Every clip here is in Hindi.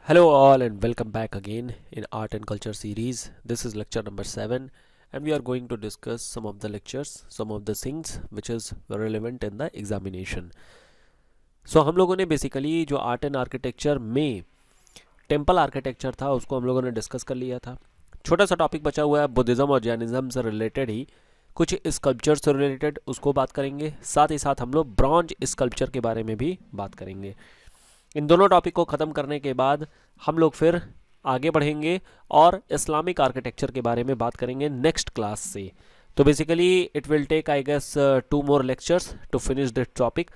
Hello all and welcome back again in Art and Culture series. This is lecture number 7 and we are going to discuss some of the lectures, some of the things which is relevant in the examination. So हम लोगों ने बेसिकली जो आर्ट एंड आर्किटेक्चर में टेम्पल आर्किटेक्चर था उसको हम लोगों ने डिस्कस कर लिया था. छोटा सा टॉपिक बचा हुआ है बुद्धिज़्म और जैनिज़्म से रिलेटेड ही कुछ स्कल्पचर से रिलेटेड उसको बात करेंगे. साथ ही साथ हम लोग ब्रॉन्ज स्कल्पचर के बारे में भी बात करेंगे. इन दोनों टॉपिक को ख़त्म करने के बाद हम लोग फिर आगे बढ़ेंगे और इस्लामिक आर्किटेक्चर के बारे में बात करेंगे नेक्स्ट क्लास से. तो basically it will take I guess 2 more lectures to finish this topic.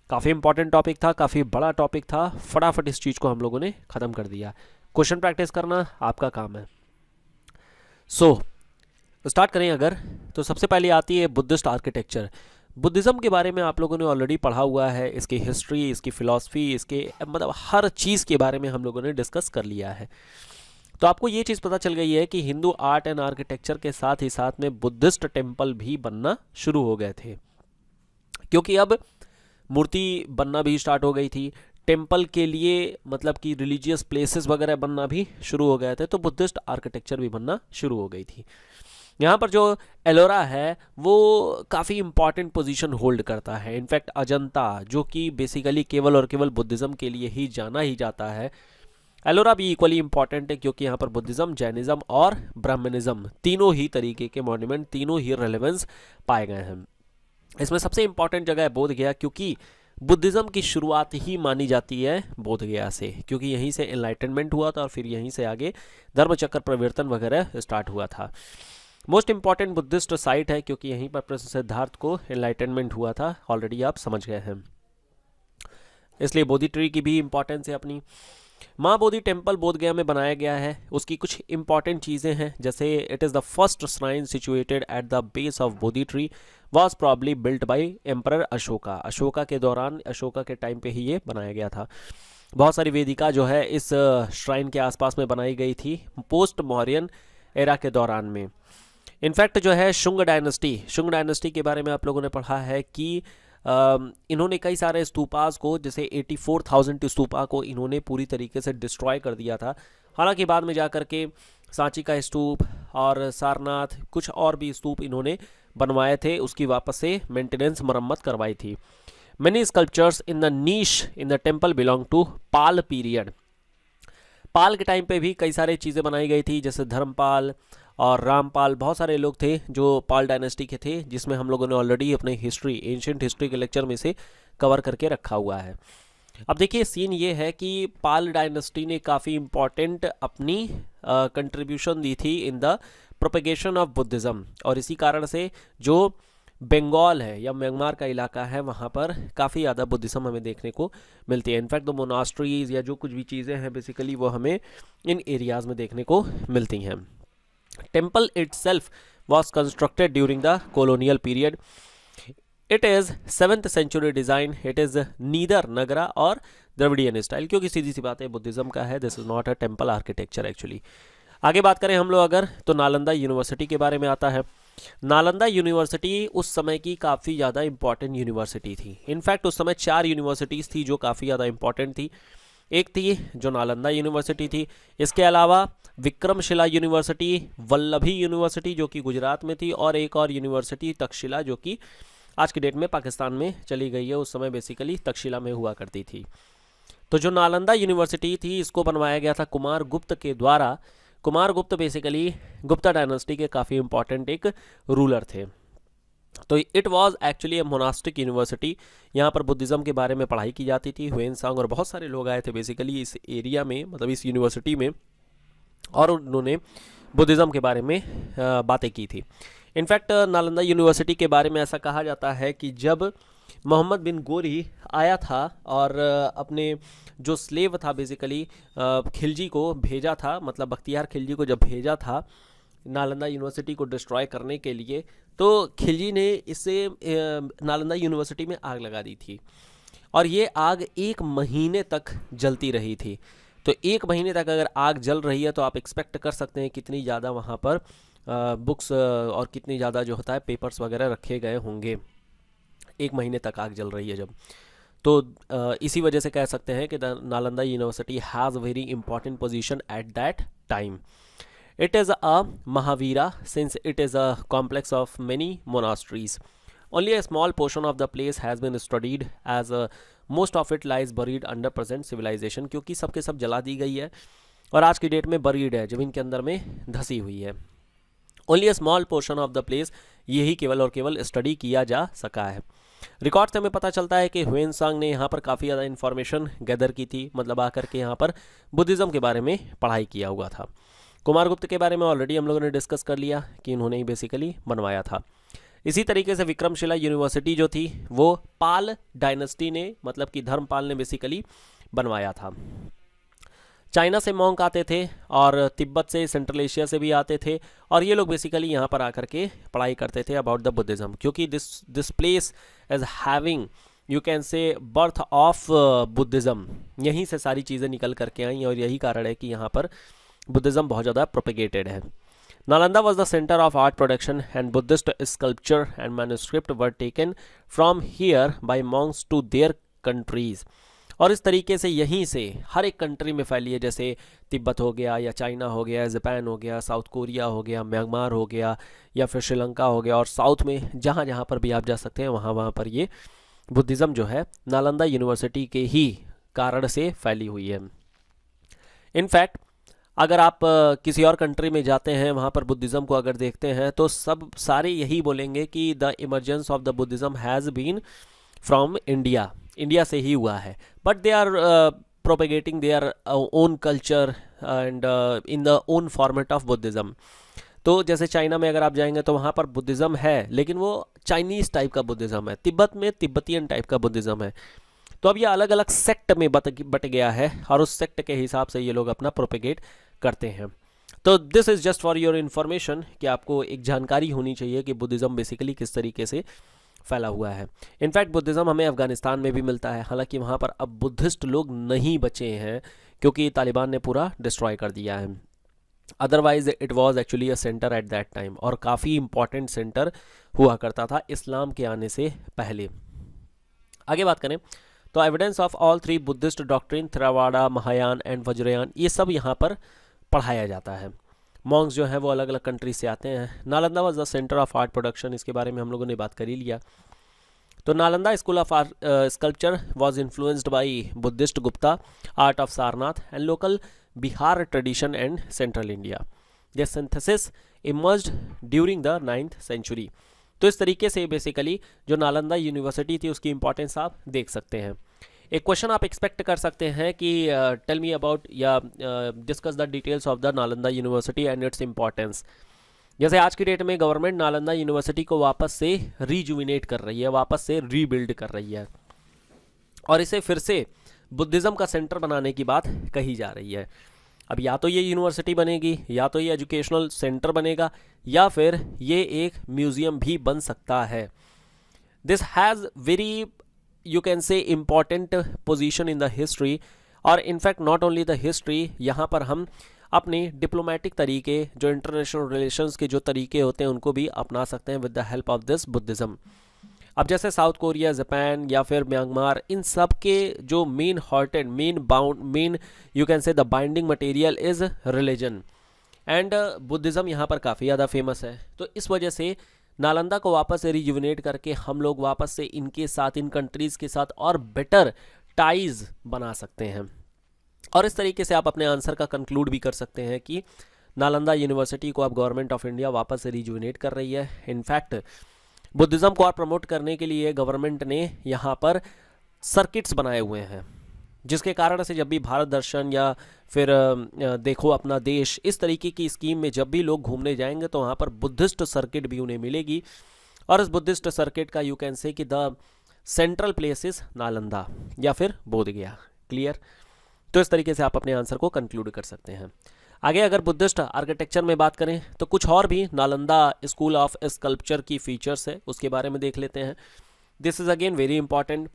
काफ़ी इंपॉर्टेंट टॉपिक था, काफ़ी बड़ा टॉपिक था. फटाफट इस चीज़ को हम लोगों ने ख़त्म कर दिया. क्वेश्चन प्रैक्टिस करना आपका काम है. सो स्टार्ट करें अगर तो सबसे पहले आती है बुद्धिस्ट आर्किटेक्चर. बुद्धिज़्म के बारे में आप लोगों ने ऑलरेडी पढ़ा हुआ है. इसकी हिस्ट्री, इसकी फ़िलासफ़ी, इसके मतलब हर चीज़ के बारे में हम लोगों ने डिस्कस कर लिया है. तो आपको ये चीज़ पता चल गई है कि हिंदू आर्ट एंड आर्किटेक्चर के साथ ही साथ में बुद्धिस्ट टेम्पल भी बनना शुरू हो गए थे, क्योंकि अब मूर्ति बनना भी स्टार्ट हो गई थी. टेम्पल के लिए मतलब कि रिलीजियस प्लेसेस वगैरह बनना भी शुरू हो गए थे. तो बुद्धिस्ट आर्किटेक्चर भी बनना शुरू हो गई थी. यहाँ पर जो एलोरा है वो काफ़ी इंपॉर्टेंट पोजीशन होल्ड करता है. इनफैक्ट अजंता जो कि बेसिकली केवल और केवल बुद्धिज़्म के लिए ही जाना ही जाता है, एलोरा भी इक्वली इंपॉर्टेंट है, क्योंकि यहाँ पर बुद्धिज़्म, जैनिज़्म और ब्राह्मणिज़्म तीनों ही तरीके के मॉन्यूमेंट, तीनों ही रेलेवेंस पाए गए हैं. इसमें सबसे इंपॉर्टेंट जगह है बोध गया, क्योंकि बुद्धिज़्म की शुरुआत ही मानी जाती है बोध गया से, क्योंकि यहीं से एनलाइटनमेंट हुआ था और फिर यहीं से आगे धर्मचक्र परिवर्तन वगैरह स्टार्ट हुआ था. मोस्ट इंपॉर्टेंट बुद्धिस्ट साइट है, क्योंकि यहीं पर प्रिंस सिद्धार्थ को एनलाइटनमेंट हुआ था. ऑलरेडी आप समझ गए हैं, इसलिए बोधि ट्री की भी इंपॉर्टेंस है अपनी. माँ बोधि टेम्पल बोध गया में बनाया गया है. उसकी कुछ इंपॉर्टेंट चीज़ें हैं, जैसे it is the first shrine situated at the base of Bodhi tree, was probably built by emperor Ashoka. Ashoka के दौरान, अशोका के टाइम पे ही ये बनाया गया था. बहुत सारी वेदिका जो है इस श्राइन के आसपास में बनाई गई थी पोस्ट मौर्यन एरा के दौरान में. इनफैक्ट जो है शुंग डायनेस्टी के बारे में आप लोगों ने पढ़ा है कि इन्होंने कई सारे स्तूपास को, जैसे 84,000 स्तूपा को इन्होंने पूरी तरीके से डिस्ट्रॉय कर दिया था. हालांकि बाद में जा कर के सांची का स्तूप और सारनाथ, कुछ और भी स्तूप इन्होंने बनवाए थे, उसकी वापस से मेंटेनेंस, मरम्मत करवाई थी. Many sculptures in the niche in the temple belong to Pala period. Pala के टाइम पे भी कई सारी चीज़ें बनाई गई थी, जैसे धर्मपाल और रामपाल. बहुत सारे लोग थे जो पाल डायनेस्टी के थे, जिसमें हम लोगों ने ऑलरेडी अपने हिस्ट्री, एंशिएंट हिस्ट्री के लेक्चर में से कवर करके रखा हुआ है. अब देखिए सीन ये है कि पाल डायनेस्टी ने काफ़ी इम्पॉर्टेंट अपनी कंट्रीब्यूशन दी थी in the propagation of Buddhism, और इसी कारण से जो बंगाल है या म्यांमार का इलाका है वहाँ पर काफ़ी ज़्यादा बुद्धिज़्म हमें देखने को मिलती है. इनफैक्ट द मोनास्ट्रीज या जो कुछ भी चीज़ें हैं बेसिकली वो हमें इन एरियाज़ में देखने को मिलती हैं. Temple itself was constructed during the colonial period. It is 7th century design. It is neither Nagara or Dravidian style, क्योंकि सीधी सी बात है बुद्धिज़्म का है. This is not a temple architecture actually. आगे बात करें हम लोग अगर तो नालंदा यूनिवर्सिटी के बारे में आता है. नालंदा यूनिवर्सिटी उस समय की काफ़ी ज़्यादा इंपॉर्टेंट यूनिवर्सिटी थी. इनफैक्ट उस समय 4 यूनिवर्सिटीज़ थी जो काफ़ी ज़्यादा इंपॉर्टेंट थी. एक थी जो नालंदा यूनिवर्सिटी थी, इसके अलावा विक्रमशिला यूनिवर्सिटी, वल्लभी यूनिवर्सिटी जो कि गुजरात में थी, और एक और यूनिवर्सिटी तक्षशिला जो कि आज की डेट में पाकिस्तान में चली गई है. उस समय बेसिकली तक्षशिला में हुआ करती थी. तो जो नालंदा यूनिवर्सिटी थी इसको बनवाया गया था कुमार गुप्त के द्वारा. कुमार गुप्त बेसिकली गुप्ता डायनेस्टी के काफ़ी इंपॉर्टेंट एक रूलर थे. तो it was actually A monastic university. यहाँ पर बुद्धिज़्म के बारे में पढ़ाई की जाती थी. ह्वेनसांग और बहुत सारे लोग आए थे बेसिकली इस एरिया में, मतलब इस यूनिवर्सिटी में, और उन्होंने बुद्धिज़्म के बारे में बातें की थी. इनफैक्ट नालंदा यूनिवर्सिटी के बारे में ऐसा कहा जाता है कि जब मोहम्मद बिन गोरी आया था और अपने जो स्लेव था बेसिकली खिलजी को भेजा था, मतलब बख्तियार खिलजी को जब भेजा था नालंदा यूनिवर्सिटी को डिस्ट्रॉय करने के लिए, तो खिलजी ने इससे नालंदा यूनिवर्सिटी में आग लगा दी थी, और ये आग 1 महीने तक जलती रही थी. तो 1 महीने तक अगर आग जल रही है तो आप एक्सपेक्ट कर सकते हैं कितनी ज़्यादा वहाँ पर बुक्स और कितनी ज़्यादा जो होता है पेपर्स वगैरह रखे गए होंगे. 1 महीने तक आग जल रही है जब. तो इसी वजह से कह सकते हैं कि the Nalanda university has very important position at that time. It is a Mahavira since it is a complex of many monasteries. Only a small portion of the place has been studied as most of it lies buried under present civilization. क्योंकि सब के सब जला दी गई है और आज की डेट में बरीड है, ज़मीन के अंदर में धसी हुई है. Only a small portion of the place, यही केवल और केवल स्टडी किया जा सका है. रिकॉर्ड से हमें पता चलता है कि ह्वेन सांग ने यहाँ पर काफ़ी ज़्यादा इन्फॉर्मेशन गैदर की थी, मतलब आकर के यहाँ पर बुद्धिज़्म के बारे में पढ़ाई किया हुआ था. कुमारगुप्त के बारे में ऑलरेडी हम लोगों ने डिस्कस कर लिया कि इन्होंने ही बेसिकली बनवाया था. इसी तरीके से विक्रमशिला यूनिवर्सिटी जो थी वो पाल डायनेस्टी ने, मतलब कि धर्मपाल ने बेसिकली बनवाया था. चाइना से मॉन्क आते थे और तिब्बत से, सेंट्रल एशिया से भी आते थे और ये लोग बेसिकली यहाँ पर आकर के पढ़ाई करते थे अबाउट द बुद्धिज़्म. क्योंकि this place is having, you can से, बर्थ ऑफ बुद्धिज़्म. यहीं से सारी चीज़ें निकल करके आई और यही कारण है कि यहाँ पर बुद्धिज़्म बहुत ज़्यादा प्रोपेगेटेड है. Nalanda was the centre of art production and Buddhist sculpture and manuscript were taken from here by monks to their countries. और इस तरीके से यहीं से हर एक कंट्री में फैली है, जैसे तिब्बत हो गया या चाइना हो गया, जापान हो गया, साउथ कोरिया हो गया, म्यांमार हो गया या फिर श्रीलंका हो गया, और साउथ में जहाँ जहाँ पर भी आप जा सकते हैं वहाँ वहाँ पर ये बुद्धिज़्म जो है नालंदा यूनिवर्सिटी के ही कारण से फैली हुई है. इनफैक्ट अगर आप किसी और कंट्री में जाते हैं, वहाँ पर बुद्धिज़्म को अगर देखते हैं तो सब सारे यही बोलेंगे कि the emergence of the Buddhism has been from India, India से ही हुआ है. But they are propagating their own culture and in the own format of Buddhism. तो जैसे चाइना में अगर आप जाएंगे तो वहाँ पर बुद्धिज़्म है, लेकिन वो चाइनीज़ टाइप का बुद्धिज़्म है. तिब्बत में तिब्बतियन टाइप का बुद्धिज़्म है. तो अब ये अलग अलग सेक्ट में बट गया है और उस सेक्ट के हिसाब से ये लोग अपना प्रोपेगेट करते हैं. तो this is just for your information कि आपको एक जानकारी होनी चाहिए कि बुद्धिज़्म बेसिकली किस तरीके से फैला हुआ है. इनफैक्ट बुद्धिज़्म हमें अफ़गानिस्तान में भी मिलता है, हालांकि वहाँ पर अब बुद्धिस्ट लोग नहीं बचे हैं क्योंकि तालिबान ने पूरा डिस्ट्रॉय कर दिया है. Otherwise it was actually a centre at that time और काफ़ी इंपॉर्टेंट सेंटर हुआ करता था इस्लाम के आने से पहले. आगे बात करें तो evidence of all three Buddhist doctrine, Theravada, Mahayana and Vajrayana, ये सब यहाँ पर पढ़ाया जाता है. मॉन्क्स जो हैं वो अलग अलग कंट्री से आते हैं. Nalanda was the centre of art production, इसके बारे में हम लोगों ने बात कर ही लिया. तो Nalanda school of art sculpture was influenced by Buddhist Gupta, art of Sarnath and local Bihar tradition and central India. This synthesis emerged during the 9th century. तो इस तरीके से बेसिकली जो नालंदा यूनिवर्सिटी थी उसकी इंपॉर्टेंस आप देख सकते हैं. एक क्वेश्चन आप एक्सपेक्ट कर सकते हैं कि टेल मी अबाउट या discuss the details of the Nalanda university and its importance. जैसे आज की डेट में गवर्नमेंट नालंदा यूनिवर्सिटी को वापस से रीजुविनेट कर रही है, वापस से रीबिल्ड कर रही है और इसे फिर से बुद्धिज़्म का सेंटर बनाने की बात कही जा रही है. अब या तो ये यूनिवर्सिटी बनेगी, या तो ये एजुकेशनल सेंटर बनेगा, या फिर ये एक म्यूज़ियम भी बन सकता है. This has very, you can say, important position in the history. और in fact not only the history, यहाँ पर हम अपने डिप्लोमेटिक तरीके, जो इंटरनेशनल रिलेशंस के जो तरीके होते हैं उनको भी अपना सकते हैं with the help of this Buddhism. अब जैसे साउथ कोरिया, जापान या फिर म्यांमार, इन सब के जो main hearted, main you can से the binding material is religion and Buddhism यहाँ पर काफ़ी ज़्यादा फेमस है. तो इस वजह से नालंदा को वापस से रिजुविनेट करके हम लोग वापस से इनके साथ, इन कंट्रीज़ के साथ और बेटर टाइज बना सकते हैं. और इस तरीके से आप अपने आंसर का कंक्लूड भी कर सकते हैं कि नालंदा यूनिवर्सिटी को अब गवर्नमेंट ऑफ इंडिया वापस से रिजुविनेट कर रही है. इनफैक्ट बुद्धिज़्म को और प्रमोट करने के लिए गवर्नमेंट ने यहाँ पर सर्किट्स बनाए हुए हैं, जिसके कारण से जब भी भारत दर्शन या फिर देखो अपना देश, इस तरीके की स्कीम में जब भी लोग घूमने जाएंगे तो वहाँ पर बुद्धिस्ट सर्किट भी उन्हें मिलेगी. और इस बुद्धिस्ट सर्किट का यू कैन से कि the central place is Nalanda या फिर बोधगया. क्लियर? तो इस तरीके से आप अपने आंसर को कंक्लूड कर सकते हैं. आगे अगर बुद्धिस्ट आर्किटेक्चर में बात करें तो कुछ और भी नालंदा स्कूल ऑफ स्कल्पचर की फीचर्स है, उसके बारे में देख लेते हैं. This is again very important.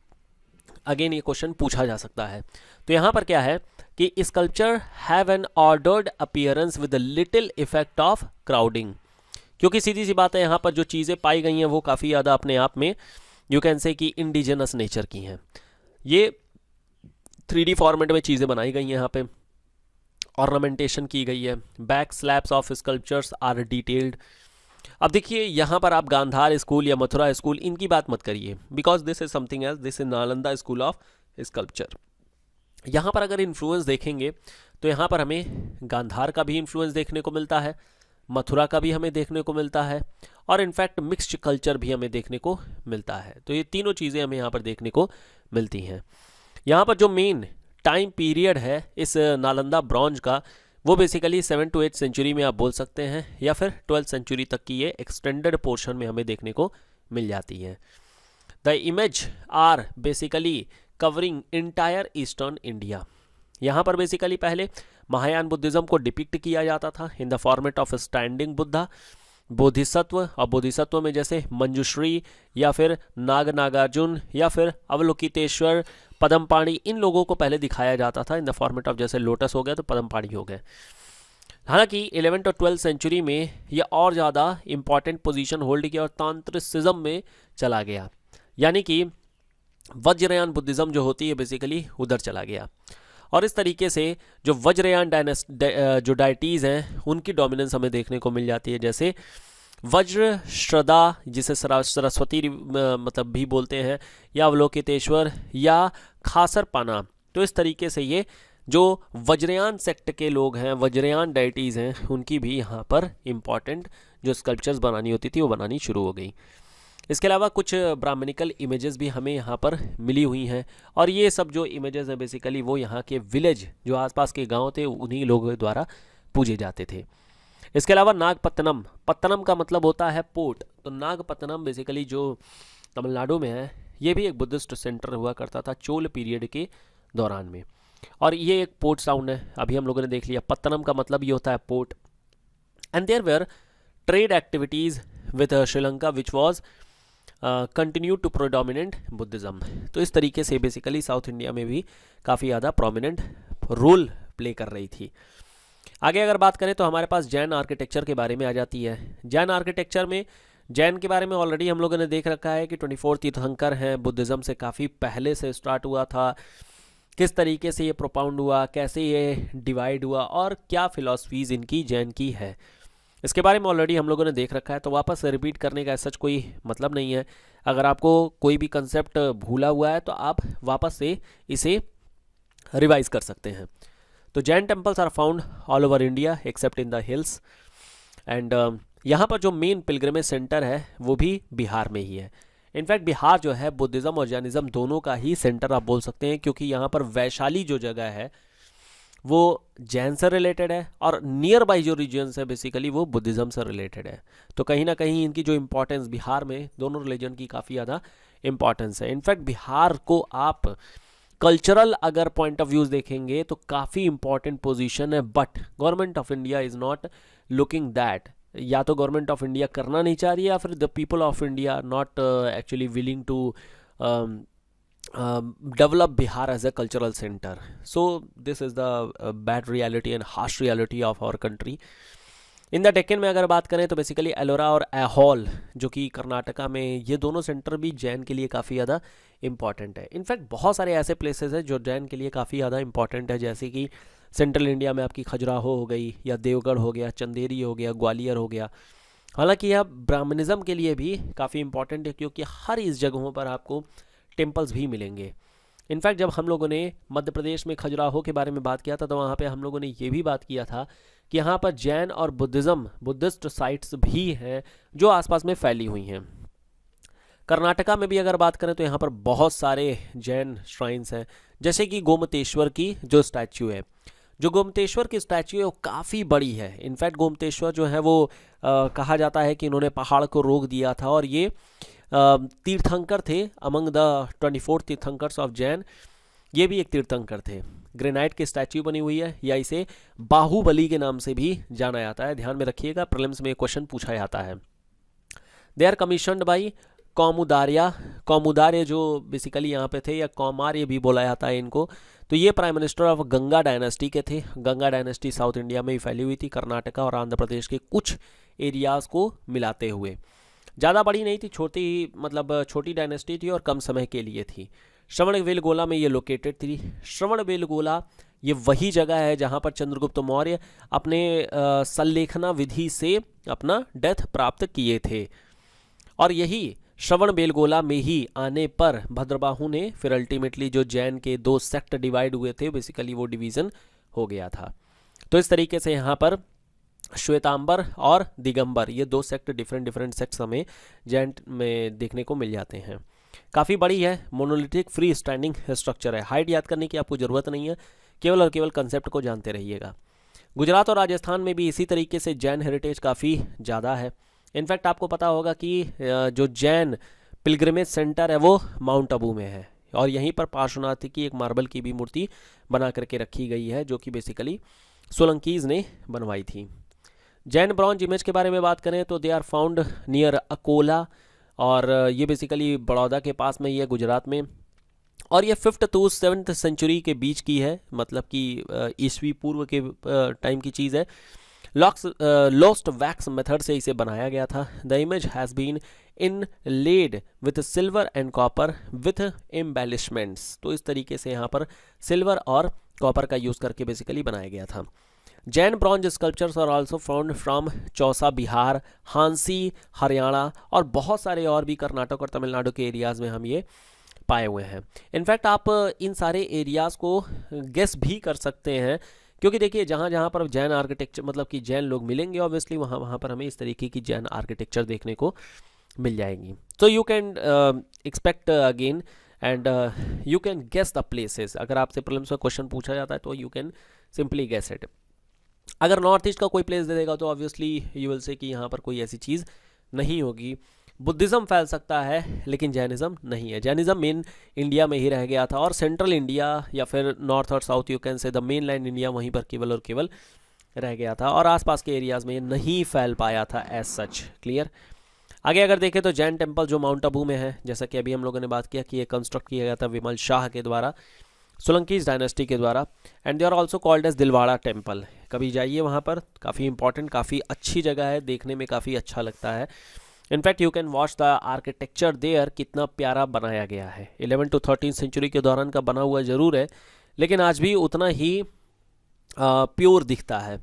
Again ये क्वेश्चन पूछा जा सकता है. तो यहाँ पर क्या है कि sculpture have an ordered appearance with little effect of crowding. क्योंकि सीधी सी बात है, यहाँ पर जो चीज़ें पाई गई हैं वो काफ़ी ज़्यादा अपने आप में यू कैन से कि इंडिजिनस नेचर की हैं. ये 3D फॉर्मेट में चीज़ें बनाई गई हैं, यहाँ पे ऑर्नामेंटेशन की गई है, back slabs of sculptures are detailed. अब देखिए यहाँ पर आप गांधार स्कूल या मथुरा स्कूल इनकी बात मत करिए, because this is something else, this is Nalanda school of sculpture. यहाँ पर अगर इन्फ्लुएंस देखेंगे तो यहाँ पर हमें गांधार का भी इन्फ्लुएंस देखने को मिलता है, मथुरा का भी हमें देखने को मिलता है, और इनफैक्ट मिक्स्ड कल्चर भी हमें देखने को मिलता है। तो ये तीनों चीज़ें हमें यहाँ पर देखने को मिलती हैं। यहाँ पर जो मेन टाइम पीरियड है इस नालंदा ब्रॉन्ज का, वो बेसिकली 7 to 8 सेंचुरी में आप बोल सकते हैं, या फिर 12th सेंचुरी तक की ये एक्सटेंडेड पोर्शन में हमें देखने को मिल जाती है। The image are basically covering entire eastern India. यहाँ पर बेसिकली पहले महायान बुद्धिज्म को डिपिक्ट किया जाता था in the format of standing Buddha, Bodhisattva, और बोधिसत्व में जैसे मंजुश्री या फिर नागार्जुन या फिर अवलोकितेश्वर, पद्मपाणि, इन लोगों को पहले दिखाया जाता था इन द फॉर्मेट ऑफ, जैसे लोटस हो गया तो पद्मपाणि हो गए। हालांकि 11th और 12th सेंचुरी में यह और ज़्यादा इंपॉर्टेंट पोजीशन होल्ड किया और तांत्रिसिज्म में चला गया, यानी कि वज्रयान बुद्धिज्म जो होती है बेसिकली उधर चला गया। और इस तरीके से जो वज्रयान जो डायटीज़ हैं उनकी डोमिनेंस हमें देखने को मिल जाती है, जैसे वज्र श्रद्धा, जिसे सरस्वती मतलब भी बोलते हैं, या अवलोकितेश्वर या खासर पाना। तो इस तरीके से ये जो वज्रयान सेक्ट के लोग हैं, वज्रयान डायटीज़ हैं, उनकी भी यहाँ पर इम्पॉर्टेंट जो स्कल्पचर्स बनानी होती थी वो बनानी शुरू हो गई। इसके अलावा कुछ ब्राह्मणिकल इमेजेस भी हमें यहाँ पर मिली हुई हैं, और ये सब जो इमेजेस हैं बेसिकली वो यहाँ के विलेज जो आसपास के गांव थे उन्हीं लोगों द्वारा पूजे जाते थे। इसके अलावा नागपत्तनम, पत्तनम का मतलब होता है पोर्ट, तो नागपत्तनम बेसिकली जो तमिलनाडु में है, ये भी एक बुद्धिस्ट सेंटर हुआ करता था चोल पीरियड के दौरान में, और ये एक पोर्ट टाउन है। अभी हम लोगों ने देख लिया पत्तनम का मतलब ये होता है port. And there where trade activities with Sri Lanka which was continue to predominant Buddhism. तो इस तरीके से बेसिकली साउथ इंडिया में भी काफ़ी ज़्यादा प्रोमिनेंट रोल प्ले कर रही थी। आगे अगर बात करें तो हमारे पास जैन आर्किटेक्चर के बारे में आ जाती है। जैन आर्किटेक्चर में जैन के बारे में ऑलरेडी हम लोगों ने देख रखा है कि 24 तीर्थंकर हैं, बुद्धिज़्म से काफ़ी पहले से स्टार्ट हुआ था, किस तरीके से ये प्रोपाउंड हुआ, कैसे ये डिवाइड हुआ, और क्या फिलॉसफीज़ इनकी जैन की है, इसके बारे में ऑलरेडी हम लोगों ने देख रखा है। तो वापस रिपीट करने का सच कोई मतलब नहीं है। अगर आपको कोई भी कंसेप्ट भूला हुआ है तो आप वापस से इसे रिवाइज कर सकते हैं। तो Jain temples are found all over India except in the hills, and यहाँ पर जो मेन पिलग्रिमेज सेंटर है वो भी बिहार में ही है। इनफैक्ट बिहार जो है बुद्धिज़्म और जैनिज़्म दोनों का ही सेंटर आप बोल सकते हैं, क्योंकि यहाँ पर वैशाली जो जगह है वो जैन से रिलेटेड है, और नियर बाई जो रीजन्स है बेसिकली वो बुद्धिज़्म से रिलेटेड है। तो कहीं ना कहीं इनकी जो इम्पोर्टेंस बिहार में दोनों रिलीजन की काफ़ी ज़्यादा इम्पॉर्टेंस है। इनफैक्ट बिहार को आप कल्चरल अगर पॉइंट ऑफ व्यूज़ देखेंगे तो काफ़ी इंपॉर्टेंट पोजीशन है, but government of India is not looking that. या तो गवर्नमेंट ऑफ इंडिया करना नहीं चाह रही है, या फिर the people of India are not actually willing to develop Bihar as a cultural center. So this is the bad reality and harsh reality of our country. In the Deccan में अगर बात करें तो बेसिकली एलोरा और ऐहोल जो कि कर्नाटका में, ये दोनों सेंटर भी जैन के लिए काफ़ी ज़्यादा इंपॉर्टेंट है। इनफैक्ट बहुत सारे ऐसे प्लेसेस हैं जो जैन के लिए काफ़ी ज़्यादा इंपॉर्टेंट है, जैसे कि सेंट्रल इंडिया में आपकी खजुराहो हो गई, या देवगढ़ हो गया, चंदेरी हो गया, ग्वालियर हो गया। हालांकि यह ब्राह्मणिज्म के लिए भी काफ़ी इंपॉर्टेंट है, क्योंकि हर इस जगहों पर आपको टेम्पल्स भी मिलेंगे। इनफैक्ट जब हम लोगों ने मध्य प्रदेश में खजुराहो के बारे में बात किया था तो वहाँ पे हम लोगों ने ये भी बात किया था कि यहाँ पर जैन और बुद्धिस्ट साइट्स भी हैं जो आसपास में फैली हुई हैं। कर्नाटका में भी अगर बात करें तो यहाँ पर बहुत सारे जैन श्राइन्स हैं, जैसे कि गोमतेश्वर की जो स्टैच्यू है, जो गोमतेश्वर की स्टैच्यू है वो काफ़ी बड़ी है। इनफैक्ट गोमतेश्वर जो है वो कहा जाता है कि इन्होंने पहाड़ को रोक दिया था, और ये तीर्थंकर थे among the 24 tirthankaras of Jain, ये भी एक तीर्थंकर थे। ग्रेनाइट की स्टैच्यू बनी हुई है, या इसे बाहुबली के नाम से भी जाना जाता है। ध्यान में रखिएगा, प्रीलिम्स में क्वेश्चन पूछा जाता है। दे आर कमीशनड बाई कौमुदार्य जो बेसिकली यहाँ पे थे, या कौमार्य भी बोला जाता है इनको। तो ये prime minister of Ganga dynasty के थे। गंगा डायनेस्टी साउथ इंडिया में ही फैली हुई थी, कर्नाटका और आंध्र प्रदेश के कुछ एरियाज़ को मिलाते हुए। ज़्यादा बड़ी नहीं थी, छोटी डायनेस्टी थी और कम समय के लिए थी। श्रवणबेलगोला में ये लोकेटेड थी। श्रवणबेलगोला ये वही जगह है जहाँ पर चंद्रगुप्त मौर्य अपने संलेखना विधि से अपना डेथ प्राप्त किए थे, और यही श्रवणबेलगोला में ही आने पर भद्रबाहु ने फिर अल्टीमेटली जो जैन के 2 सेक्ट डिवाइड हुए थे, बेसिकली वो डिवीज़न हो गया था। तो इस तरीके से यहाँ पर श्वेतांबर और दिगंबर ये 2 सेक्ट डिफरेंट सेक्ट्स हमें जैन में देखने को मिल जाते हैं। काफ़ी बड़ी है, मोनोलिथिक फ्री स्टैंडिंग स्ट्रक्चर है। हाइट याद करने की आपको ज़रूरत नहीं है, केवल और केवल कंसेप्ट को जानते रहिएगा। गुजरात और राजस्थान में भी इसी तरीके से जैन हेरिटेज काफ़ी ज़्यादा है। इनफैक्ट आपको पता होगा कि जो जैन पिलग्रिमेज सेंटर है वो माउंट आबू में है, और यहीं पर पार्श्वनाथ की एक मार्बल की भी मूर्ति बना करके रखी गई है, जो कि बेसिकली सोलंकीज़ ने बनवाई थी। जैन ब्रॉन्ज इमेज के बारे में बात करें तो they are found near Akola, और ये बेसिकली बड़ौदा के पास में ही है, गुजरात में, और ये 5th to 7th सेंचुरी के बीच की है, मतलब कि ईस्वी पूर्व के टाइम की चीज़ है। लोस्ट वैक्स मेथड से इसे बनाया गया था। The image has been inlaid with silver and copper with embellishments. तो इस तरीके से यहाँ पर सिल्वर और कॉपर का यूज़ करके बेसिकली बनाया गया था। Jain bronze sculptures are also found from Chausa Bihar, Hansi Haryana, और बहुत सारे और भी कर्नाटक और तमिलनाडु के एरियाज़ में हम ये पाए हुए हैं। इनफैक्ट आप इन सारे एरियाज़ को गेस भी कर सकते हैं, क्योंकि देखिए जहाँ जहाँ पर जैन आर्किटेक्चर मतलब कि जैन लोग मिलेंगे, ऑब्वियसली वहाँ वहाँ पर हमें इस तरीके की जैन आर्किटेक्चर देखने को मिल जाएंगी। तो you can expect again and you can guess the places. अगर आपसे प्रीलिम्स में क्वेश्चन पूछा जाता है तो you can simply guess it. अगर नॉर्थ ईस्ट का कोई प्लेस दे देगा तो ऑब्वियसली यू विल से कि यहाँ पर कोई ऐसी चीज़ नहीं होगी। बुद्धिज़्म फैल सकता है लेकिन जैनिज़्म नहीं है। जैनिज़्म मेन इंडिया में ही रह गया था, और सेंट्रल इंडिया या फिर नॉर्थ और साउथ यू कैन से द मेन लैंड इंडिया वहीं पर केवल और केवल रह गया था, और आसपास के एरियाज़ में ये नहीं फैल पाया था एज सच। क्लियर। आगे अगर देखें तो जैन टेम्पल जो माउंट आबू में है, जैसा कि अभी हम लोगों ने बात किया कि ये कंस्ट्रक्ट किया गया था विमल शाह के द्वारा, सोलंकीज डायनेस्टी के द्वारा, and they are also called as Dilwara temple. कभी जाइए वहाँ पर, काफ़ी इंपॉर्टेंट, काफ़ी अच्छी जगह है, देखने में काफ़ी अच्छा लगता है। In fact you can watch the architecture there, कितना प्यारा बनाया गया है। 11 to 13 सेंचुरी के दौरान का बना हुआ ज़रूर है, लेकिन आज भी उतना ही प्योर दिखता है।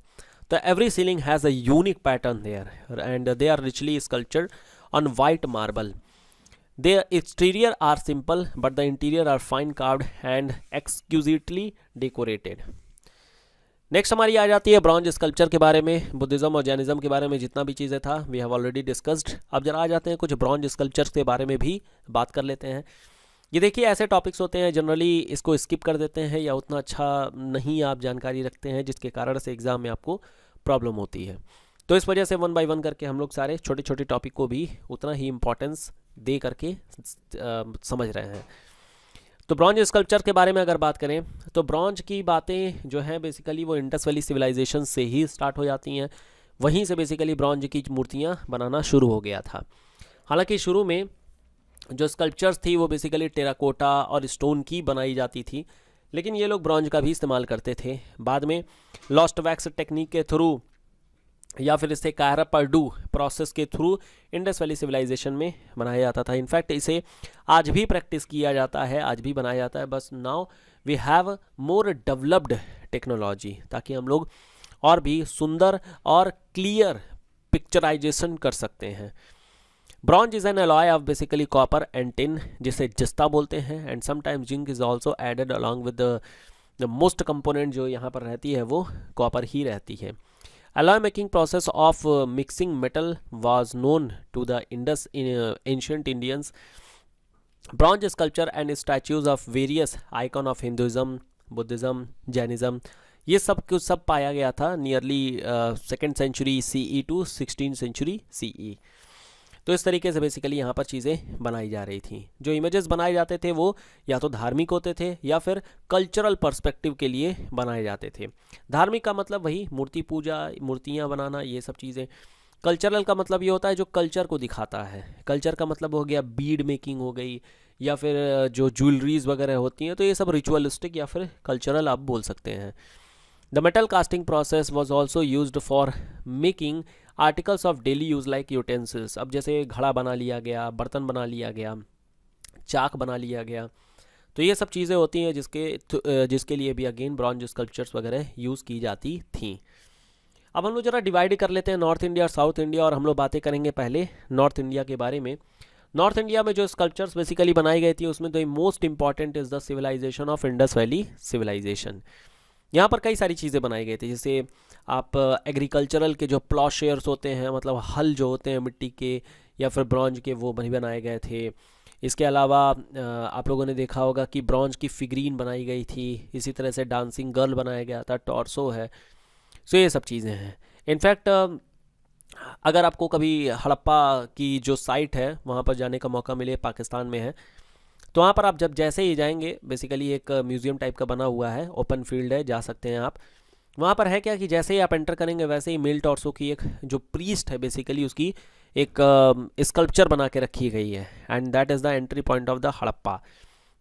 तो every ceiling has a unique pattern there and they are richly sculptured on white marble. Their exterior are simple, but the interior are fine carved and exquisitely decorated. Next हमारी आ जाती है ब्रॉन्ज स्कल्पचर के बारे में। बुद्धिज़्म और जैनिज़्म के बारे में जितना भी चीज़ें था वी हैव ऑलरेडी डिस्कस्ड। अब जरा आ जाते हैं कुछ ब्रॉन्ज स्कल्पचर्स के बारे में भी बात कर लेते हैं। ये देखिए ऐसे टॉपिक्स होते हैं जनरली इसको स्किप कर देते हैं, या उतना अच्छा नहीं आप जानकारी रखते हैं, जिसके कारण से एग्ज़ाम में आपको प्रॉब्लम होती है। तो इस वजह से 1 by 1 करके हम लोग सारे छोटे छोटे टॉपिक को भी उतना ही इम्पोर्टेंस दे करके समझ रहे हैं। तो ब्रॉन्ज स्कल्पचर के बारे में अगर बात करें तो ब्रॉन्ज की बातें जो हैं बेसिकली वो इंडस वैली सिविलाइजेशन से ही स्टार्ट हो जाती हैं। वहीं से बेसिकली ब्रॉन्ज की मूर्तियाँ बनाना शुरू हो गया था। हालांकि शुरू में जो स्कल्पचर्स थी वो बेसिकली टेराकोटा और स्टोन की बनाई जाती थी, लेकिन ये लोग ब्रॉन्ज का भी इस्तेमाल करते थे। बाद में लॉस्ट वैक्स टेक्निक के थ्रू या फिर इसे कायरा पर्डू प्रोसेस के थ्रू इंडस वैली सिविलाइजेशन में बनाया जाता था। इनफैक्ट इसे आज भी प्रैक्टिस किया जाता है, आज भी बनाया जाता है, बस now we have more developed technology, ताकि हम लोग और भी सुंदर और क्लियर पिक्चराइजेशन कर सकते हैं। Bronze is an alloy of basically copper and tin, जिसे जस्ता बोलते हैं, and sometimes zinc is also added along with the most component जो यहाँ पर रहती है वो कॉपर ही रहती है। Alloy making process of mixing metal was known to the Indus ancient Indians. Bronze sculpture and statues of various icon of Hinduism, Buddhism, Jainism, ये सब कुछ सब पाया गया था nearly 2nd century CE to 16th century CE। तो इस तरीके से बेसिकली यहाँ पर चीज़ें बनाई जा रही थी। जो इमेजेस बनाए जाते थे वो या तो धार्मिक होते थे या फिर कल्चरल पर्सपेक्टिव के लिए बनाए जाते थे। धार्मिक का मतलब वही मूर्ति पूजा, मूर्तियाँ बनाना, ये सब चीज़ें। कल्चरल का मतलब ये होता है जो कल्चर को दिखाता है। कल्चर का मतलब हो गया बीड मेकिंग हो गई, या फिर जो ज्वेलरीज वगैरह होती हैं, तो ये सब रिचुअलिस्टिक या फिर कल्चरल आप बोल सकते हैं। The metal casting process was also used for making articles of daily use like utensils. अब जैसे घड़ा बना लिया गया, बर्तन बना लिया गया, चाक बना लिया गया, तो ये सब चीज़ें होती हैं जिसके लिए भी अगेन ब्रॉन्ज स्कल्पचर्स वगैरह यूज़ की जाती थी। अब हम लोग ज़रा डिवाइड कर लेते हैं नॉर्थ इंडिया और साउथ इंडिया, और हम लोग बातें करेंगे पहले नॉर्थ इंडिया के बारे में। नॉर्थ इंडिया में जो स्कल्पचर्स बेसिकली बनाई गई थी उसमें the most important is the civilisation of Indus Valley civilisation. यहाँ पर कई सारी चीज़ें बनाई गई थी, जैसे आप एग्रीकल्चरल के जो प्लॉशेयर्स होते हैं, मतलब हल जो होते हैं मिट्टी के या फिर ब्रॉन्ज के, वो भी बनाए गए थे। इसके अलावा आप लोगों ने देखा होगा कि ब्रॉन्ज की फिगरीन बनाई गई थी। इसी तरह से डांसिंग गर्ल बनाया गया था, टॉर्सो है। सो ये सब चीज़ें हैं। इनफैक्ट अगर आपको कभी हड़प्पा की जो साइट है वहाँ पर जाने का मौका मिले, पाकिस्तान में है, तो वहाँ पर आप जब जैसे ही जाएंगे, बेसिकली एक म्यूज़ियम टाइप का बना हुआ है, ओपन फील्ड है, जा सकते हैं आप। वहाँ पर है क्या कि जैसे ही आप एंटर करेंगे वैसे ही मेल टॉर्सो की एक जो प्रीस्ट है बेसिकली उसकी एक स्कल्पचर बना के रखी गई है, and that is the entry point of the Harappa,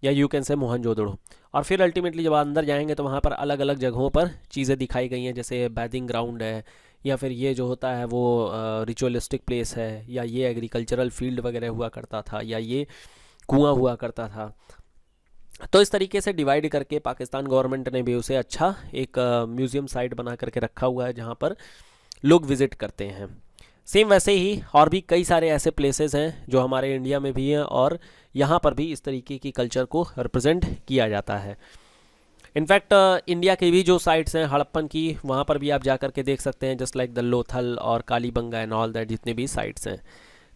या यू कैन से मोहनजोदड़ो। और फिर अल्टीमेटली जब अंदर जाएंगे तो वहाँ पर अलग अलग जगहों पर चीज़ें दिखाई गई हैं, जैसे बैथिंग ग्राउंड है, या फिर ये जो होता है वो रिचुअलिस्टिक प्लेस है, या ये एग्रीकल्चरल फील्ड वगैरह हुआ करता था, या ये कुआं हुआ करता था। तो इस तरीके से डिवाइड करके पाकिस्तान गवर्नमेंट ने भी उसे अच्छा एक म्यूज़ियम साइट बना करके रखा हुआ है जहाँ पर लोग विज़िट करते हैं। सेम वैसे ही और भी कई सारे ऐसे प्लेसेस हैं जो हमारे इंडिया में भी हैं, और यहाँ पर भी इस तरीके की कल्चर को रिप्रेजेंट किया जाता है। इनफैक्ट इंडिया की भी जो साइट्स हैं हड़प्पन की, वहाँ पर भी आप जा करके देख सकते हैं, जस्ट लाइक द लोथल और कालीबंगा एंड ऑल दैट, जितने भी साइट्स हैं।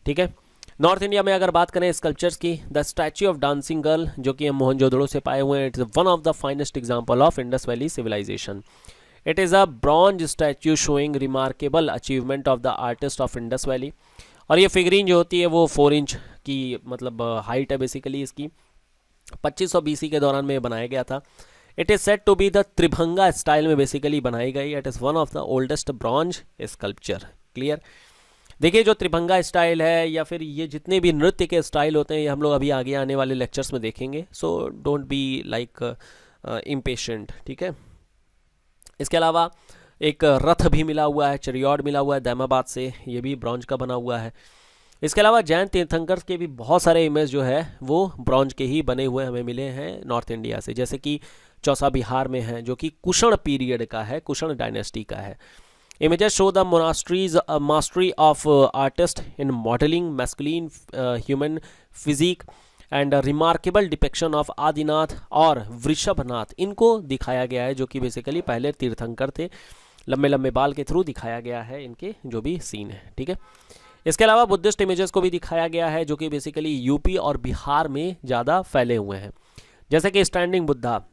ठीक है। नॉर्थ इंडिया में अगर बात करें स्कल्पचर्स की, the statue of dancing girl जो कि हम मोहनजोदड़ो से पाए हुए हैं, it is one of the finest example of Indus Valley civilisation. It is a bronze statue showing remarkable achievement of the artist of Indus Valley. और ये फिगरीन जो होती है वो 4 इंच की मतलब हाइट है बेसिकली इसकी। 2500 BC के दौरान में ये बनाया गया था। It is set to be the tribhanga style में बेसिकली बनाई गई। It is one of the oldest bronze sculpture. Clear. देखिए जो त्रिभंगा स्टाइल है या फिर ये जितने भी नृत्य के स्टाइल होते हैं, ये हम लोग अभी आगे आने वाले लेक्चर्स में देखेंगे। So don't be like impatient. ठीक है। इसके अलावा एक रथ भी मिला हुआ है, चरियाड मिला हुआ है दैमाबाद से, ये भी ब्रॉन्ज का बना हुआ है। इसके अलावा जैन तीर्थंकर के भी बहुत सारे इमेज जो है वो ब्रॉन्ज के ही बने हुए हमें मिले हैं नॉर्थ इंडिया से, जैसे कि चौसा बिहार में है जो कि कुषण पीरियड का है, कुषण डायनेस्टी का है। Images show the monasteries mastery of artist in modelling masculine human physique and remarkable depiction of Adinath और वृषभनाथ, इनको दिखाया गया है जो कि बेसिकली पहले तीर्थंकर थे। लंबे लंबे बाल के थ्रू दिखाया गया है इनके जो भी सीन है। ठीक है। इसके अलावा बुद्धिस्ट इमेजेस को भी दिखाया गया है जो कि बेसिकली यूपी और बिहार में ज़्यादा फैले हुए हैं, जैसे कि standing Buddha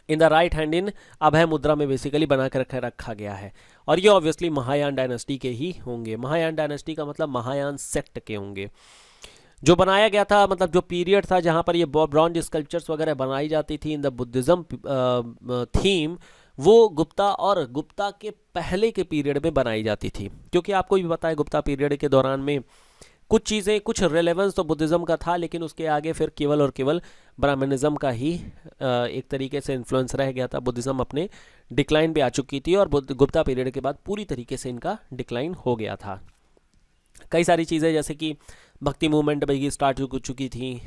in the right hand in abhaya mudra में बेसिकली बना कर रखा गया है। और ये ऑब्वियसली महायान डायनेस्टी के ही होंगे। महायान डायनेस्टी का मतलब महायान सेक्ट के होंगे। जो बनाया गया था, मतलब जो पीरियड था जहाँ पर ये ब्रॉन्ज स्कल्पचर्स वगैरह बनाई जाती थी इन द बुद्धिज़्म थीम, वो गुप्ता और गुप्ता के पहले के पीरियड में बनाई जाती थी। क्योंकि आपको भी पता है गुप्ता पीरियड के दौरान में कुछ चीज़ें, कुछ रेलेवेंस तो बुद्धिज़्म का था, लेकिन उसके आगे फिर केवल और केवल ब्राह्मणिज्म का ही एक तरीके से इन्फ्लुएंस रह गया था। बुद्धिज़्म अपने डिक्लाइन पे आ चुकी थी और गुप्ता पीरियड के बाद पूरी तरीके से इनका डिक्लाइन हो गया था। कई सारी चीज़ें जैसे कि भक्ति मूवमेंट भी स्टार्ट हो चुकी थी,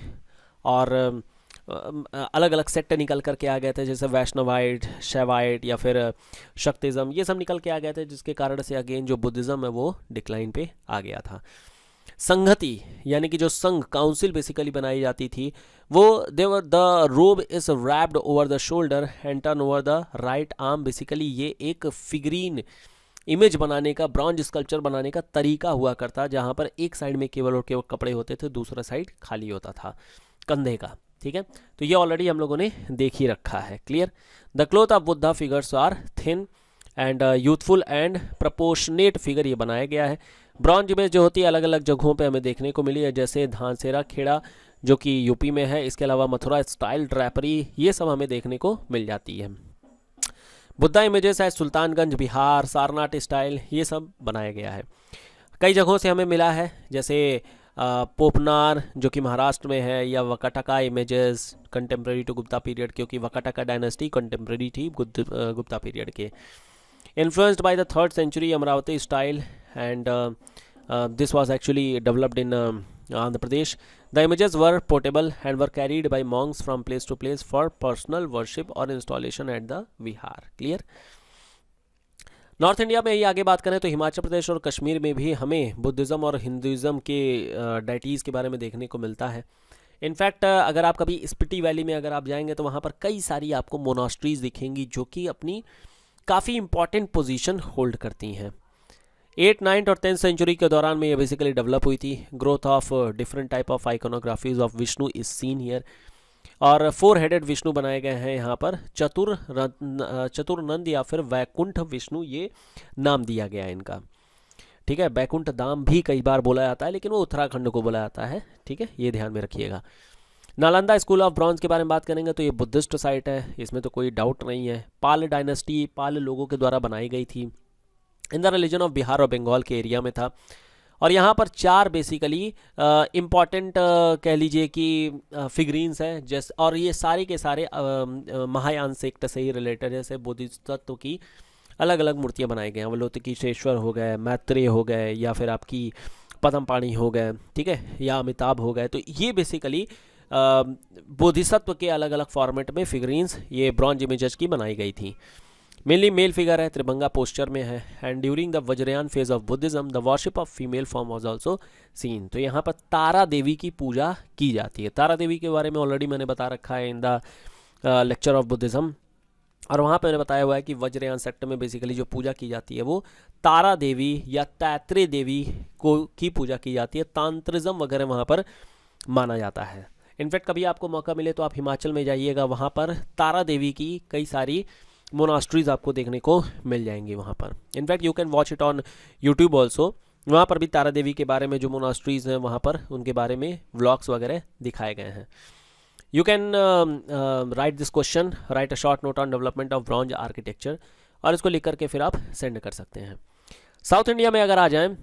और अलग अलग सेक्टर निकल करके आ गए थे, जैसे वैष्णवाइट, शैवाइट या फिर शक्तिज़म, ये सब निकल के आ गए थे, जिसके कारण से अगेन जो बुद्धिज़्म है वो डिक्लाइन पे आ गया था। संगति यानी कि जो संघ काउंसिल बेसिकली बनाई जाती थी, वो where the robe is wrapped over the shoulder and turn over the right arm. Basically ये एक फिगरीन इमेज बनाने का, ब्रॉन्ज स्कल्पचर बनाने का तरीका हुआ करता, जहाँ पर एक साइड में केवल और केवल कपड़े होते थे, दूसरा साइड खाली होता था कंधे का। ठीक है। तो ये ऑलरेडी हम लोगों ने देख ही रखा है। Clear. The cloth of Buddha figures are thin and youthful and proportionate figure ये बनाया गया है। ब्रॉन्ज इमेज जो होती है अलग अलग जगहों पे हमें देखने को मिली है, जैसे धानसेरा खेड़ा जो कि यूपी में है। इसके अलावा मथुरा स्टाइल ड्रैपरी, ये सब हमें देखने को मिल जाती है। बुद्धा इमेजेस है सुल्तानगंज बिहार, सारनाथ स्टाइल, ये सब बनाया गया है। कई जगहों से हमें मिला है, जैसे पोपनार जो कि महाराष्ट्र में है, या Vakataka images contemporary to Gupta period, क्योंकि वकाटका डायनेस्टी कंटेम्प्रेरी थी गुप्ता पीरियड के। Influenced by the 3rd century Amaravati style and this was actually developed in Andhra Pradesh. The images were portable and were carried by monks from place to place for personal worship और installation at the vihara. Clear. North India में ये आगे बात करें तो हिमाचल प्रदेश और कश्मीर में भी हमें बुद्धिज़्म और हिंदुज़्म के डाइटीज़ के बारे में देखने को मिलता है। इनफैक्ट अगर आप कभी स्पीति वैली में अगर आप जाएंगे तो वहाँ पर कई सारी आपको मोनास्ट्रीज दिखेंगी जो कि अपनी काफ़ी इंपॉर्टेंट पोजीशन होल्ड करती हैं। 8th, 9th और 10th सेंचुरी के दौरान में ये बेसिकली डेवलप हुई थी। Growth of different type of iconographies of Vishnu is seen here. और 4 हेडेड विष्णु बनाए गए हैं यहाँ पर। चतुर्नंद या फिर वैकुंठ विष्णु ये नाम दिया गया है इनका। ठीक है, बैकुंठ धाम भी कई बार बोला जाता है लेकिन वो उत्तराखंड को बोला जाता है। ठीक है, ये ध्यान में रखिएगा। नालंदा स्कूल ऑफ ब्रॉन्ज के बारे में बात करेंगे तो ये बुद्धिस्ट साइट है, इसमें तो कोई डाउट नहीं है। पाल डायनेस्टी पाल लोगों के द्वारा बनाई गई थी। In the religion of Bihar और बंगाल के एरिया में था। और यहाँ पर 4 बेसिकली इम्पॉर्टेंट कह लीजिए कि फिगरीन्स हैं जैसे, और ये सारे के सारे महायान सेक्ट से ही रिलेटेड, जैसे बोधिसत्व की अलग अलग मूर्तियाँ बनाई गई हैं। अवलोकितेश्वर हो गए, मैत्रेय हो गए, या फिर आपकी पद्मपाणि हो गए, ठीक है, या अमिताभ हो गए। तो ये बेसिकली बोधिसत्व के अलग अलग फॉर्मेट में फिगरीन्स ये ब्रॉन्ज इमेजेस की बनाई गई थी। मेनली मेल फिगर है, त्रिभंगा पोस्चर में है। And during the Vajrayana phase of Buddhism the worship of female form was also seen. तो यहाँ पर तारा देवी की पूजा की जाती है। तारा देवी के बारे में ऑलरेडी मैंने बता रखा है in the lecture of Buddhism, और वहाँ पे मैंने बताया हुआ है कि वज्रयान सेक्ट में बेसिकली जो पूजा की जाती है वो तारा देवी या तैत्रे देवी को की पूजा की जाती है। तांत्रिज्म वगैरह वहाँ पर माना जाता है। इनफैक्ट कभी आपको मौका मिले तो आप हिमाचल में जाइएगा, वहाँ पर तारा देवी की कई सारी मोनास्ट्रीज आपको देखने को मिल जाएंगी वहाँ पर। In fact you can watch it on YouTube also. वहाँ पर भी तारा देवी के बारे में जो मोनास्ट्रीज हैं वहाँ पर उनके बारे में व्लॉग्स वगैरह दिखाए गए हैं। You can write this question, right a short note on development of bronze architecture, और इसको लिख करके फिर आप सेंड कर सकते हैं। साउथ इंडिया में अगर आ जाएं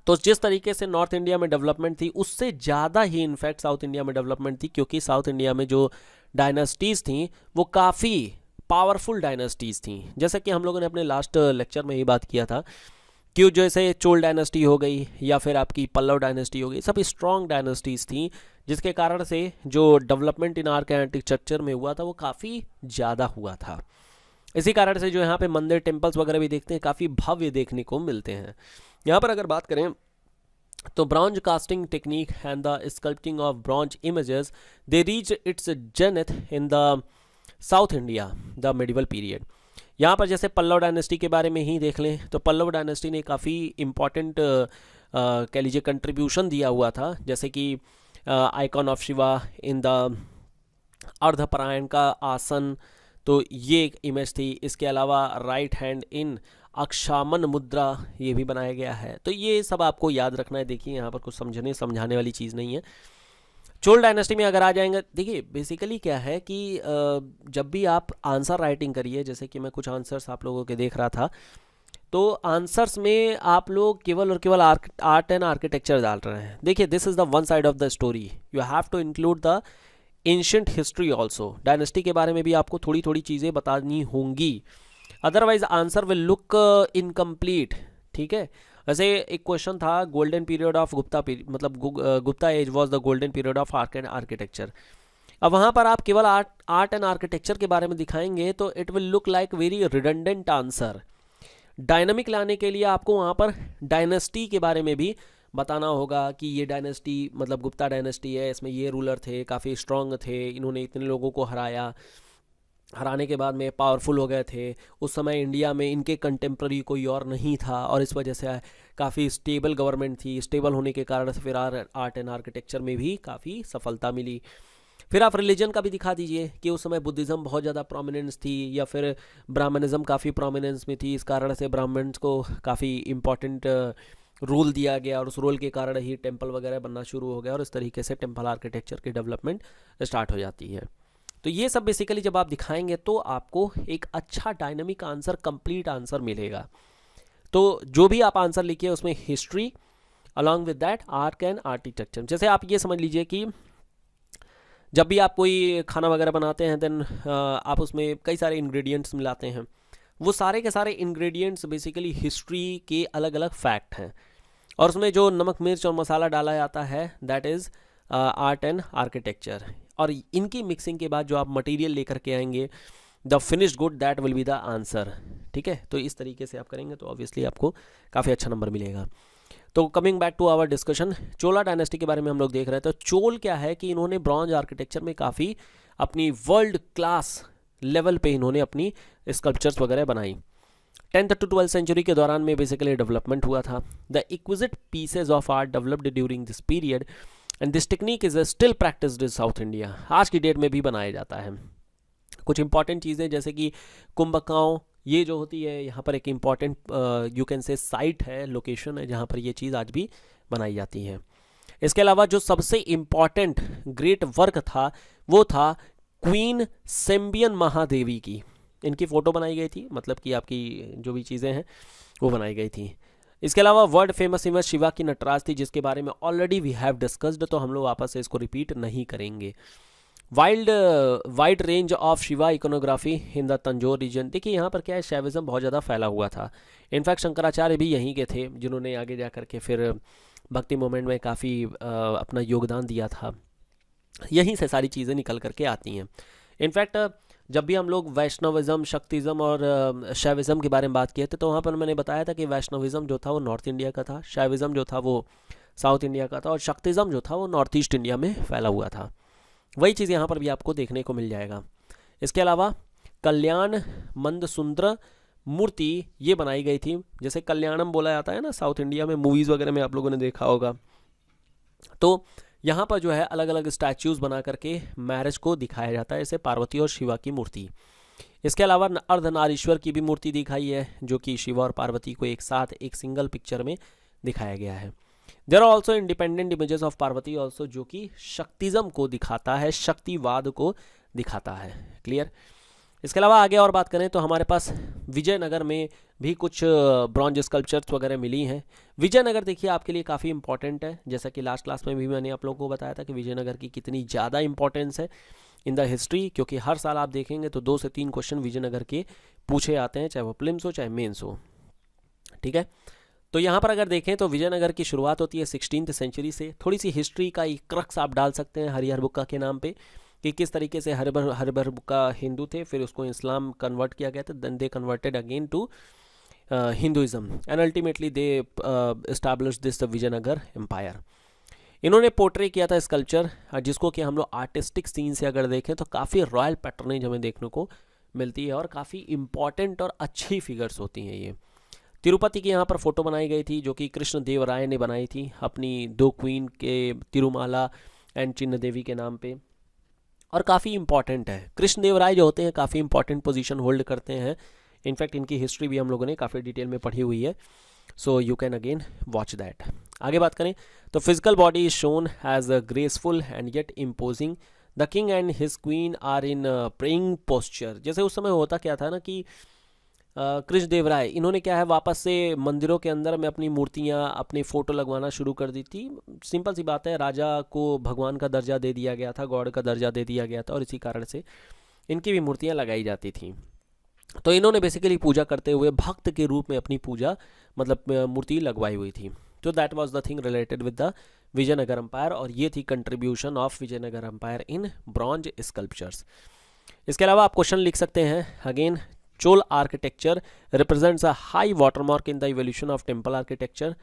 तो जिस तरीके से नॉर्थ इंडिया में डेवलपमेंट थी उससे ज़्यादा ही इनफैक्ट साउथ इंडिया में डेवलपमेंट थी, क्योंकि साउथ इंडिया में जो डायनेस्टीज़ थी वो काफ़ी पावरफुल डायनेस्टीज़ थी। जैसे कि हम लोगों ने अपने लास्ट लेक्चर में ही बात किया था कि जैसे चोल डायनेस्टी हो गई या फिर आपकी पल्लव डायनेस्टी हो गई, सब स्ट्रॉन्ग डायनेस्टीज़ थी, जिसके कारण से जो डेवलपमेंट इन आर्किटेक्चर में हुआ था वो काफ़ी ज़्यादा हुआ था। इसी कारण से जो यहाँ पे मंदिर टेम्पल्स वगैरह भी देखते हैं काफ़ी भव्य देखने को मिलते हैं। यहाँ पर अगर बात करें तो bronze casting technique and the sculpting of bronze images they reach its zenith in the South India the medieval period. यहाँ पर जैसे पल्लव डायनेस्टी के बारे में ही देख लें तो पल्लव डायनेस्टी ने काफ़ी इम्पॉर्टेंट कह लीजिए कंट्रीब्यूशन दिया हुआ था, जैसे कि icon of Shiva in the अर्धपरायण का आसन, तो ये एक इमेज थी। इसके अलावा राइट हैंड इन अक्षामन मुद्रा ये भी बनाया गया है। तो ये सब आपको याद रखना है। देखिए यहाँ पर कुछ समझाने वाली चीज़ नहीं है। चोल डायनेस्टी में अगर आ जाएंगे, देखिए बेसिकली क्या है कि जब भी आप आंसर राइटिंग करिए, जैसे कि मैं कुछ आंसर्स आप लोगों के देख रहा था, तो आंसर्स में आप लोग केवल और केवल आर्ट एंड आर्किटेक्चर डाल रहे हैं। देखिए this is the one side of the story, you have to include the ancient history also. Dynasty के बारे में भी आपको थोड़ी थोड़ी चीज़ें बतानी होंगी, otherwise answer will look incomplete. ठीक है, वैसे एक क्वेश्चन था गोल्डन पीरियड ऑफ गुप्ता मतलब Gupta age was the golden period of art and architecture. अब वहाँ पर आप केवल आर्ट एंड आर्किटेक्चर के बारे में दिखाएंगे तो it will look like very redundant answer. Dynamic लाने के लिए आपको वहाँ पर डायनेस्टी के बारे में भी बताना होगा कि ये डायनेस्टी मतलब गुप्ता डायनेस्टी है, इसमें ये रूलर थे, काफ़ी स्ट्रॉन्ग थे, इन्होंने इतने लोगों को हराने के बाद में पावरफुल हो गए थे। उस समय इंडिया में इनके कंटेम्प्रेरी कोई और नहीं था और इस वजह से काफ़ी स्टेबल गवर्नमेंट थी। स्टेबल होने के कारण से फिर आर्ट एंड आर्किटेक्चर में भी काफ़ी सफलता मिली। फिर आप रिलीजन का भी दिखा दीजिए कि उस समय बुद्धिज़्म बहुत ज़्यादा प्रोमिनेंस थी या फिर ब्राह्मणिज्म काफ़ी प्रोमिनेंस में थी। इस कारण से ब्राह्मण्स को काफ़ी इम्पॉर्टेंट रोल दिया गया और उस रोल के कारण ही टेम्पल वगैरह बनना शुरू हो गया और इस तरीके से टेम्पल आर्किटेक्चर की डेवलपमेंट स्टार्ट हो जाती है। तो ये सब बेसिकली जब आप दिखाएंगे तो आपको एक अच्छा डायनामिक आंसर, कंप्लीट आंसर मिलेगा। तो जो भी आप आंसर लिखिए उसमें history along with that art and architecture. जैसे आप ये समझ लीजिए कि जब भी आप कोई खाना वगैरह बनाते हैं देन आप उसमें कई सारे इंग्रेडिएंट्स मिलाते हैं, वो सारे के सारे इंग्रेडिएंट्स बेसिकली हिस्ट्री के अलग अलग फैक्ट हैं और उसमें जो नमक मिर्च और मसाला डाला जाता है that is art and architecture, और इनकी मिक्सिंग के बाद जो आप मटेरियल लेकर के आएंगे, the finished good, that will be the answer. ठीक है, तो इस तरीके से आप करेंगे तो ऑब्वियसली आपको काफ़ी अच्छा नंबर मिलेगा। तो coming back to our discussion, Chola dynasty के बारे में हम लोग देख रहे हैं। तो चोल क्या है कि इन्होंने ब्रॉन्ज आर्किटेक्चर में काफ़ी अपनी वर्ल्ड क्लास लेवल पे इन्होंने अपनी स्कल्पचर्स वगैरह बनाई। 10th to 12th सेंचुरी के दौरान में बेसिकली डेवलपमेंट हुआ था। The exquisite pieces of art developed during this period and this technique is still practised in south India. आज की डेट में भी बनाया जाता है। कुछ इंपॉर्टेंट चीज़ें जैसे कि कुंभकाओं, ये जो होती है यहाँ पर एक इम्पॉर्टेंट यू कैन से साइट है, लोकेशन है जहाँ पर ये चीज़ आज भी बनाई जाती है। इसके अलावा जो सबसे इम्पॉर्टेंट ग्रेट वर्क था वो था क्वीन सेम्बियन महादेवी की। इनकी फ़ोटो बनाई गई थी, मतलब कि आपकी जो भी चीज़ें हैं वो बनाई गई थी। इसके अलावा वर्ल्ड फेमस इमेज शिवा की नटराज थी, जिसके बारे में ऑलरेडी वी हैव डिस्कस्ड, तो हम लोग वापस से इसको रिपीट नहीं करेंगे। Wide range of Shiva iconography in the Tanjore region. देखिए यहाँ पर क्या है, शैविज्म बहुत ज़्यादा फैला हुआ था। इनफैक्ट शंकराचार्य भी यहीं के थे, जिन्होंने आगे जा करके फिर भक्ति मूवमेंट में काफ़ी अपना योगदान दिया था। यहीं से सारी चीज़ें निकल करके आती हैं। इनफैक्ट जब भी हम लोग वैष्णविज़म, शक्तिज़म और शैविज़म के बारे में बात किए थे, तो वहाँ पर मैंने बताया था कि वैष्णविज़म जो था वो नॉर्थ इंडिया का था, शैविज़म जो था वो साउथ इंडिया का था, और शक्तिज़म जो था वो नॉर्थ ईस्ट इंडिया में फैला हुआ था। वही चीज़ यहाँ पर भी आपको देखने को मिल जाएगा। इसके अलावा कल्याण मंदसुंदर मूर्ति ये बनाई गई थी। जैसे कल्याणम बोला जाता है ना साउथ इंडिया में, मूवीज़ वगैरह में आप लोगों ने देखा होगा। तो यहाँ पर जो है अलग अलग स्टैच्यूज़ बना करके मैरिज को दिखाया जाता है, जैसे पार्वती और शिवा की मूर्ति। इसके अलावा अर्धनारीश्वर की भी मूर्ति दिखाई है, जो कि शिवा और पार्वती को एक साथ एक सिंगल पिक्चर में दिखाया गया है। There are also independent images of Parvati also, जो कि शक्तिज्म को दिखाता है, शक्तिवाद को दिखाता है। क्लियर। इसके अलावा आगे और बात करें तो हमारे पास विजयनगर में भी कुछ ब्रॉन्ज स्कल्पचर्स वगैरह मिली हैं। विजयनगर देखिए आपके लिए काफ़ी इंपॉर्टेंट है, जैसा कि लास्ट क्लास में भी मैंने आप लोगों को बताया था कि विजयनगर की कितनी ज़्यादा इंपॉर्टेंस है इन द हिस्ट्री, क्योंकि हर साल आप देखेंगे तो 2 से 3 क्वेश्चन विजयनगर के पूछे आते हैं, चाहे वो प्रीलिम्स हो चाहे मेंस हो। ठीक है, तो यहाँ पर अगर देखें तो विजयनगर की शुरुआत होती है 16th सेंचुरी से। थोड़ी सी हिस्ट्री का एक क्रक्स आप डाल सकते हैं हरिहर बुक्का के नाम पे, कि किस तरीके से हरिहर बुक्का हिंदू थे, फिर उसको इस्लाम कन्वर्ट किया गया था, then they converted again to Hinduism and ultimately they established this Vijayanagara empire. इन्होंने पोर्ट्रे किया था स्कल्पचर, जिसको कि हम लोग आर्टिस्टिक सीन से अगर देखें तो काफ़ी रॉयल पैटर्नेज हमें देखने को मिलती है और काफ़ी इंपॉर्टेंट और अच्छी फिगर्स होती हैं ये। तिरुपति की यहाँ पर फोटो बनाई गई थी, जो कि कृष्ण देव राय ने बनाई थी अपनी 2 क्वीन के, तिरुमाला एंड चिन्न देवी के नाम पे, और काफ़ी इंपॉर्टेंट है। कृष्ण देव राय जो होते हैं काफ़ी इंपॉर्टेंट पोजीशन होल्ड करते हैं। इनफैक्ट इनकी हिस्ट्री भी हम लोगों ने काफ़ी डिटेल में पढ़ी हुई है, so you can again watch that. आगे बात करें तो physical body is shown as a graceful and yet imposing. The king and his queen are in praying posture. जैसे उस समय होता क्या था ना कि कृष्ण देव राय इन्होंने क्या है वापस से मंदिरों के अंदर में अपनी मूर्तियाँ, अपनी फ़ोटो लगवाना शुरू कर दी थी। सिंपल सी बात है, राजा को भगवान का दर्जा दे दिया गया था, गॉड का दर्जा दे दिया गया था, और इसी कारण से इनकी भी मूर्तियाँ लगाई जाती थी। तो इन्होंने बेसिकली पूजा करते हुए भक्त के रूप में अपनी पूजा, मतलब मूर्ति लगवाई हुई थी। तो that was the thing related with the Vijayanagara empire, और ये थी contribution of Vijayanagara empire in bronze sculptures. इसके अलावा आप क्वेश्चन लिख सकते हैं again, Chola architecture represents a high watermark in the evolution of temple architecture.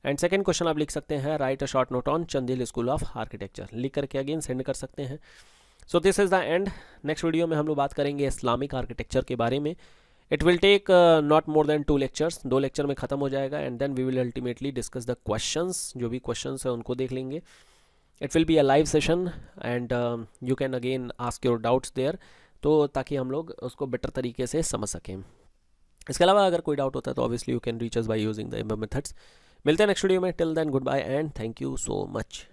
And second question आप लिख सकते हैं, write a short note on Chandela school of architecture. लिख करके अगेन सेंड कर सकते हैं। So this is the end. Next video में हम लोग बात करेंगे इस्लामिक आर्किटेक्चर के बारे में। It will take not more than 2 lectures, 2 lecture में ख़त्म हो जाएगा, and then we will ultimately discuss the questions. जो भी क्वेश्चंस है उनको देख लेंगे। It will be a live session and you can again ask your doubts there, तो ताकि हम लोग उसको बेटर तरीके से समझ सकें। इसके अलावा अगर कोई डाउट होता है तो obviously you can reach us by using the methods. मिलते हैं नेक्स्ट वीडियो में। Till then goodbye and thank you so much.